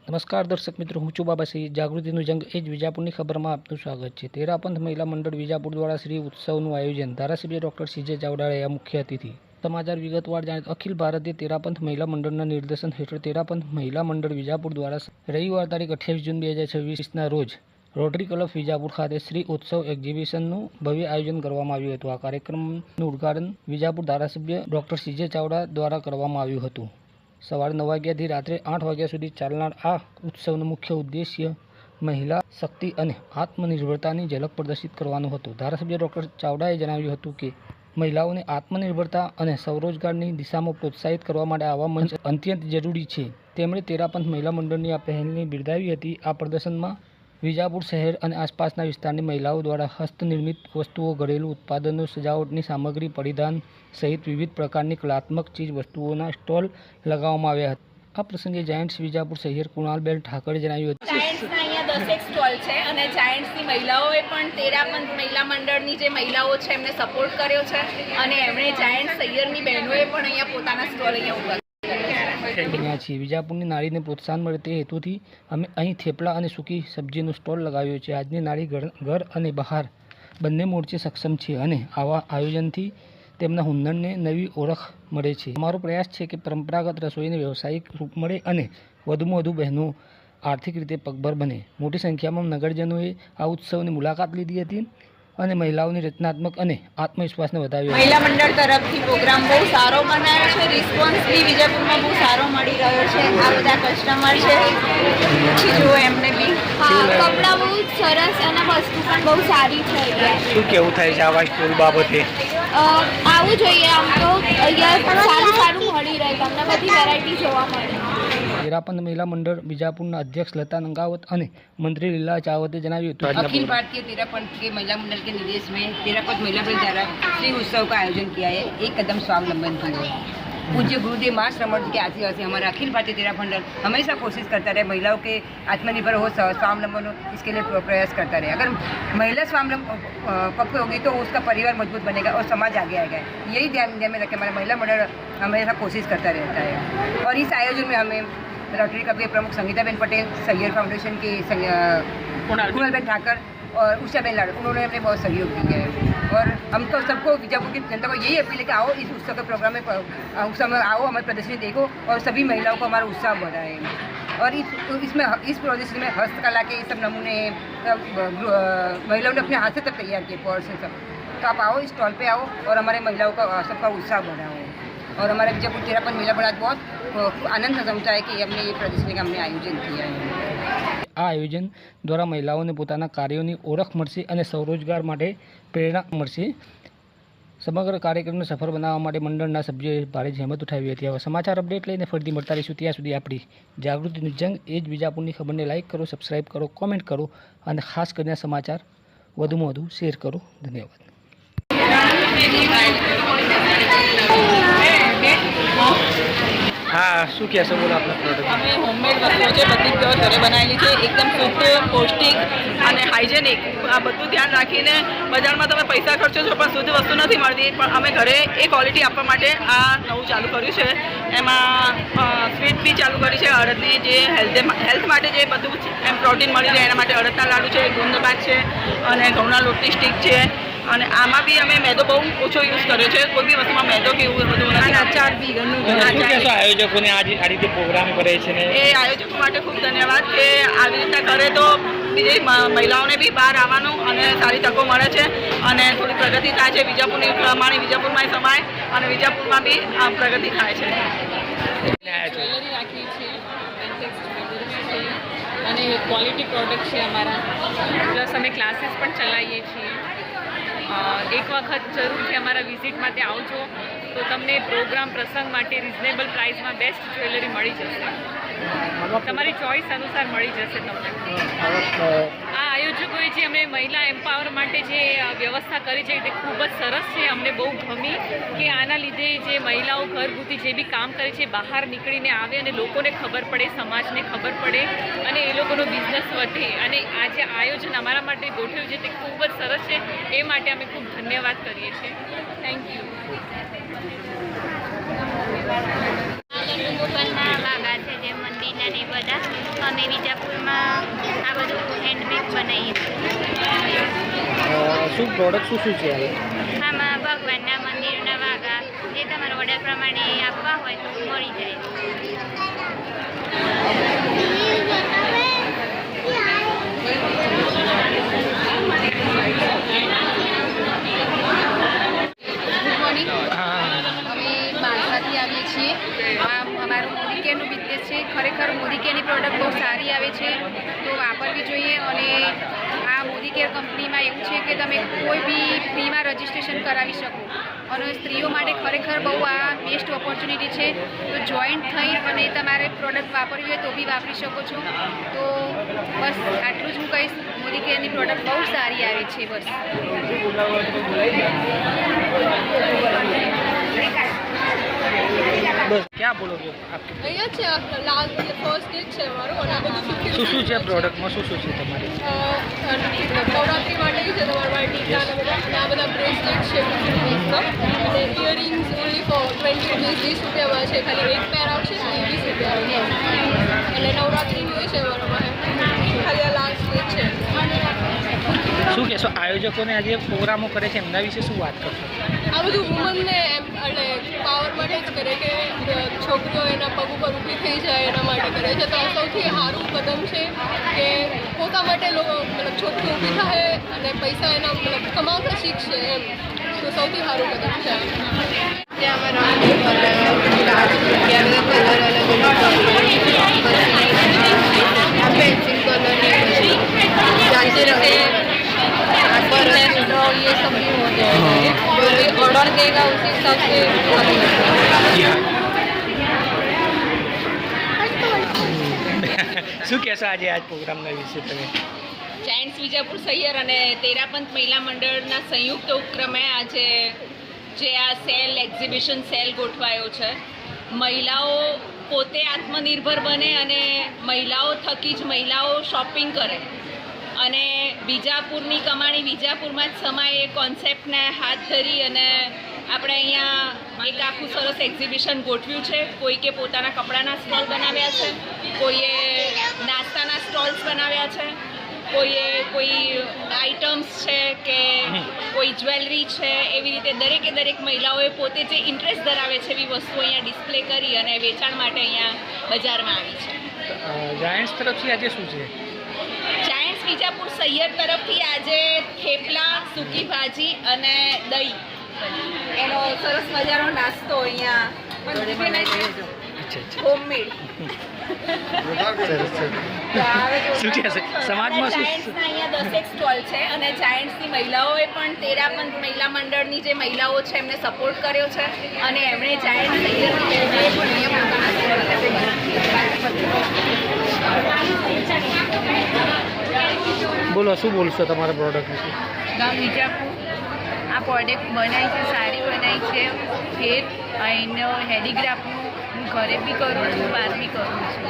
નમસ્કાર દર્શક મિત્રો, હું છું બાબા સૈયદ. જાગૃતિનું જંગ એ જ વિજાપુરની ખબરમાં આપનું સ્વાગત છે. તેરાપંથ મહિલા મંડળ વિજાપુર દ્વારા શ્રી ઉત્સવનું આયોજન. ધારાસભ્ય ડોક્ટર સીજે ચાવડા રહ્યા મુખ્ય અતિથિ. સમાચાર વિગતવાર જાણીએ. અખિલ ભારતીય તેરાપંથ મહિલા મંડળના નિર્દેશન હેઠળ તેરાપંથ મહિલા મંડળ વિજાપુર દ્વારા રવિવાર તારીખ 28 જૂન 2026ના રોજ રોટરી ક્લબ વિજાપુર ખાતે શ્રી ઉત્સવ એક્ઝિબિશનનું ભવ્ય આયોજન કરવામાં આવ્યું હતું. આ કાર્યક્રમનું ઉદ્ઘાટન વિજાપુર ધારાસભ્ય ડોક્ટર સીજે ચાવડા દ્વારા કરવામાં આવ્યું હતું. સવારે 9 વાગ્યાથી રાત્રે 8 વાગ્યા સુધી ચાલનાર આ ઉત્સવનો મુખ્ય ઉદ્દેશ્ય મહિલા શક્તિ અને આત્મનિર્ભરતાની ઝલક પ્રદર્શિત કરવાનો હતો. ધારાસભ્ય ડોક્ટર ચાવડાએ જણાવ્યું હતું કે મહિલાઓને આત્મનિર્ભરતા અને સ્વરોજગારની દિશામાં પ્રોત્સાહિત કરવા માટે આવા મંચ અત્યંત જરૂરી છે. તેમણે તેરાપંથ મહિલા મંડળની આ પહેલને બિરદાવી હતી. આ પ્રદર્શનમાં વિજાપુર શહેર અને આસપાસના વિસ્તારની મહિલાઓ દ્વારા હસ્તનિર્મિત વસ્તુઓ, ઘરેલું ઉત્પાદનો, સજાવટની સામગ્રી, પરિધાન સહિત વિવિધ પ્રકારની કલાત્મક ચીજ વસ્તુઓના સ્ટોલ લગાવવામાં આવ્યા હતા. આ પ્રસંગે જાયન્ટ્સ વિજાપુર શહેર કુણાલબેન ઠાકરે જણાવ્યું હતું, જાયન્ટ્સના અહીંયા 10 સ્ટોલ છે અને જાયન્ટ્સની મહિલાઓએ પણ તેરાપંથ મહિલા મંડળની જે મહિલાઓ છે એમને સપોર્ટ કર્યો છે અને એમણે જાયન્ટ સૈયરની બહેનોએ પણ અહીંયા પોતાના સ્ટોલ અહીંયા ઉભા કર્યા છે. વિજાપુરની નારીને પ્રોત્સાહન મળે તે હેતુથી અમે અહીં થેપલા અને સૂકી સબ્જીનો સ્ટોલ લગાવ્યો છે. આજની નારી ઘર અને બહાર બંને મોરચે સક્ષમ છે અને આવા આયોજનથી તેમના હુનરને નવી ઓળખ મળે છે. અમારો પ્રયાસ છે કે પરંપરાગત રસોઈને વ્યવસાયિક રૂપ મળે અને વધુમાં વધુ બહેનો આર્થિક રીતે પગભર બને. મોટી સંખ્યામાં નગરજનોએ આ ઉત્સવની મુલાકાત લીધી હતી અને મહિલાઓની રચનાત્મક અને આત્મવિશ્વાસને વધાવ્યો. મહિલા મંડળ તરફથી પ્રોગ્રામ બહુ સારો બનાવ્યો છે. રિસ્પોન્સ બી વિજાપુરમાં બહુ સારો મળી રહ્યો છે. આ બધા કસ્ટમર છે, જો એમને બી કપડાં બહુ સરસ અને વસ્તુ પણ બહુ સારી છે. શું કેવું થાય છે આવા સ્ટોલ બાબતે? આવું જોઈએ. આમ તો અહીંયા સારું મળી રહે, તમને બધી વેરાયટી જોવા મળે. તેરાપંથ મહિલા મંડળ વિજાપુરના अध्यक्ष लता नंगावत અને મંત્રી લીલા ચાવતે જણાવ્યું હતું, अखिल भारतीय तेरापंथ के महिला मंडल के निर्देश में तेरापंथ महिला मंडल द्वारा श्री उत्सव का आयोजन किया है. एक कदम स्वावलंबन की ओर. पूज्य गुरुदेव माँ श्रमण के आदिवासी हमारा अखिल भारतीय तेरापंथ हमेशा कोशिश करता रहे महिलाओं के आत्मनिर्भर हो, स्वावलंबन हो, इसके लिए प्रयास करता रहे. अगर महिला स्वावलंबन पक्ष होगी तो उसका परिवार मजबूत बनेगा और समाज आगे आएगा. यही ध्यान में रखे हमारा महिला मंडल हमेशा कोशिश करता रहता है. और इस आयोजन में हमें रोटरी क्लब के प्रमुख संगीताबेन पटेल, सैयर फाउंडेशन की कुणालबेन ठाकर और उषाबेन लाड़, उन्होंने हमें बहुत सहयोग दिया है. और हम तो सबको विजापुर की जनता को यही अपील है कि आओ इस उत्सव के प्रोग्राम में उत्सव में आओ, हमारी प्रदर्शनी देखो और सभी महिलाओं को हमारा उत्साह बढ़ाए. और इसमें इस प्रदर्शनी में हस्तकला के सब नमूने महिलाओं ने अपने हाथ से तब तैयार किए, पर्स से सब. तो आप आओ, इस स्टॉल पे आओ और हमारे महिलाओं का सबका उत्साह बढ़ाओ. और हमारे विजयपुर तेरापंथ महिला मंडल बहुत आनंद समझता है कि हमने ये प्रदर्शनी का हमने आयोजन किया है. આ આયોજન દ્વારા મહિલાઓને પોતાના કાર્યોની ઓળખ મળશે અને સ્વરોજગાર માટે પ્રેરણા મળશે. સમગ્ર કાર્યક્રમને સફળ બનાવવા માટે મંડળના સભ્યોએ ભારે જહેમત ઉઠાવી હતી. હવે સમાચાર અપડેટ લઈને ફરીથી મળતા રહીશું. ત્યાં સુધી આપણી જાગૃતિનું જંગ એ જ વિજાપુરની ખબરને લાઇક કરો, સબસ્ક્રાઈબ કરો, કોમેન્ટ કરો અને ખાસ કરીને સમાચાર વધુમાં વધુ શેર કરો. ધન્યવાદ. हाँ, શું કહેશો બોલો આપના પ્રોડક્ટ? અમે હોમમેડ વસ્તુઓ છે, બધી જ ઘરે બનાવેલી છે, એકદમ શુદ્ધ, પૌષ્ટિક અને હાઇજેનિક. આ બધું ધ્યાન રાખીને બજારમાં તમે પૈસા ખર્ચો છો પણ શુદ્ધ વસ્તુ નથી મળતી, પણ અમે ઘરે એ ક્વોલિટી આપવા માટે આ નવું ચાલુ કર્યું છે. એમાં સ્વીટ બી ચાલુ કરી છે, અડદની જે હેલ્થ માટે જે બધું એમ પ્રોટીન મળી રહે એના માટે અડદના લાડુ છે, ગુંદબાક છે અને ઘઉંના લોટની સ્ટીક છે. અને આમાં બી અમે મેદો બહુ ઓછો યુઝ કર્યો છે. કોઈ બી વસ્તુમાં મેદો કે એવું બધું નથી. અચાર બી ઘરનું આયોજકોને આ રીતે પ્રોગ્રામ કરે છે ને એ આયોજકો માટે ખૂબ ધન્યવાદ કે આવી રીતના કરે તો બીજી મહિલાઓને બી બહાર આવવાનું અને સારી તકો મળે છે અને થોડી પ્રગતિ થાય છે. વિજાપુરની પ્રમાણે વિજાપુરમાં સમાય અને વિજાપુરમાં બી પ્રગતિ થાય છે. જ્વેલરી રાખીએ છીએ અને ક્વોલિટી પ્રોડક્ટ છે અમારા. પ્લસ અમે ક્લાસીસ પણ ચલાવીએ છીએ. એક વખત જરૂરથી અમારા વિઝિટ માટે આવજો તો તમને પ્રોગ્રામ પ્રસંગ માટે રિઝનેબલ પ્રાઇસમાં બેસ્ટ જ્વેલરી મળી જશે. તમારી ચોઈસ અનુસાર મળી જશે તમને. આ આયોજકોએ જે અમને મહિલા એમ્પાવર માટે જે વ્યવસ્થા કરી છે તે ખૂબ જ સરસ છે. અમને બહુ ગમી કે આના લીધે જે મહિલાઓ ઘરગુથી જે બી કામ કરે છે બહાર નીકળીને આવે અને લોકોને ખબર પડે, સમાજને ખબર પડે અને એ લોકોનો બિઝનેસ વધે. અને આ જે આયોજન અમારા માટે ગોઠવ્યું છે તે ખૂબ જ સરસ છે. એ માટે અમે ખૂબ ધન્યવાદ કરીએ છીએ. Thank you. લોકલના વાઘા છે જે મંદિરના ને એ બધા અમે વિજાપુરમાં આ બધું હેન્ડમેડ બનાવીએ છીએ. શું પ્રોડક્ટ શું છે હવે? આમાં ભગવાનના મંદિરના વાઘા જે તમારા ઓર્ડર પ્રમાણે આપવા હોય તો મળી જાય. Good morning. હા અમે માણસાથી આવીએ છીએ. આ અમારું મોદી કેરનું બિઝનેસ છે. ખરેખર મોદી કેરની પ્રોડક્ટ બહુ સારી આવે છે, તો વાપરવી જોઈએ. અને આ મોદી કેર કંપનીમાં એવું છે કે તમે કોઈ બી ફ્રીમાં રજિસ્ટ્રેશન કરાવી શકો, અને સ્ત્રીઓ માટે ખરેખર બહુ આ બેસ્ટ ઓપોર્ચ્યુનિટી છે. તો જોઈન્ટ થઈ અને તમારે પ્રોડક્ટ વાપરવી હોય તો બી વાપરી શકો છો. તો બસ આટલું જ હું કહીશ. મોદી કેરની પ્રોડક્ટ બહુ સારી આવે છે. બસ. બસ ક્યાં બોલોગે આપ? અહીંયા છે લાસ્ટ ફર્સ્ટ ડે છે મારું, અને આ બધું શું છે પ્રોડક્ટમાં? શું છે તમારી? નવરાત્રી માટે છે તમારા માટે ટીકા અને બધા, અને આ બધા બ્રેસલેટ છે 50 રૂપીસના, અને ઇયરિંગ્સ ઓનલી ફોર 20 રૂપીસ 20 રૂપિયામાં છે. ખાલી એક પેર આવશે ને 20 રૂપિયા, અને નવરાત્રીનું એ છે મારા પાસે. ખાલી આ લાસ્ટ ડે છે. શું કહેશો આયોજકોને આજે પ્રોગ્રામો કરે છે એમના વિશે શું વાત કરશો? આ બધું વુમનને એમ એટલે પાવર માટે જ કરે કે છોકરીઓ એના પગ ઉપર ઊભી થઈ જાય એના માટે કરે છે. તો આ સૌથી સારું કદમ છે કે પોતા માટે લોકો મતલબ છોકરીઓ ઊભી થાય અને પૈસા એના મતલબ કમાવતા શીખશે એમ. તો સૌથી સારું કદમ છે આ. ત્યાં અમારા पेंसिल कलर जाते रहे पर ये सब भी हो जाएगा. ऑर्डर देगा उसी हिसाब से શું કહેશો આજે આજ પ્રોગ્રામના વિશે તમે? જાયન્ટ્સ વિજાપુર સહિયર અને તેરાપંથ મહિલા મંડળના સંયુક્ત ઉપક્રમે આજે જે આ સેલ એક્ઝિબિશન સેલ ગોઠવાયો છે, મહિલાઓ પોતે આત્મનિર્ભર બને અને મહિલાઓ થકી જ મહિલાઓ શોપિંગ કરે અને વિજાપુરની કમાણી વિજાપુરમાં જ સમાય એ કોન્સેપ્ટને હાથ ધરી અને આપણે અહીંયા એક આખું સરસ એક્ઝિબિશન ગોઠવ્યું છે. કોઈકે પોતાના કપડાના સ્ટોલ બનાવ્યા છે, કોઈએ નાસ્તાના સ્ટોલ્સ બનાવ્યા છે, કોઈએ કોઈ આઇટમ્સ છે કે કોઈ જ્વેલરી છે. એવી રીતે દરેક મહિલાઓએ પોતે જે ઇન્ટરેસ્ટ ધરાવે છે એવી વસ્તુઓ અહીંયા ડિસ્પ્લે કરી અને વેચાણ માટે અહીંયા બજારમાં આવી છે. જાયન્ટ્સ તરફથી આજે શું છે? જાયન્ટ્સ વિજાપુર સહિયર તરફથી આજે થેપલા, સૂકી ભાજી અને દહીં એનો સરસ મજાનો નાસ્તો અહીંયા હોમમેડ. શું કહેશે સમાજમાં શું? જાયન્ટ્સના અહીંયા 10 સ્ટોલ છે અને જાયન્ટ્સની મહિલાઓએ પણ તેરાપંથ મહિલા મંડળની જે મહિલાઓ છે એમને સપોર્ટ કર્યો છે અને એમણે જાયન્ટ બોલો શું બોલશો તમારા પ્રોડક્ટ વિશે? ગામ વિજાપુર આ પ્રોડક્ટ બનાવી છે, સારી બનાવી છે. ફેર એનો હેન્ડીક્રાફ્ટનું હું ઘરે બી કરું છું, બહાર બી કરું છું.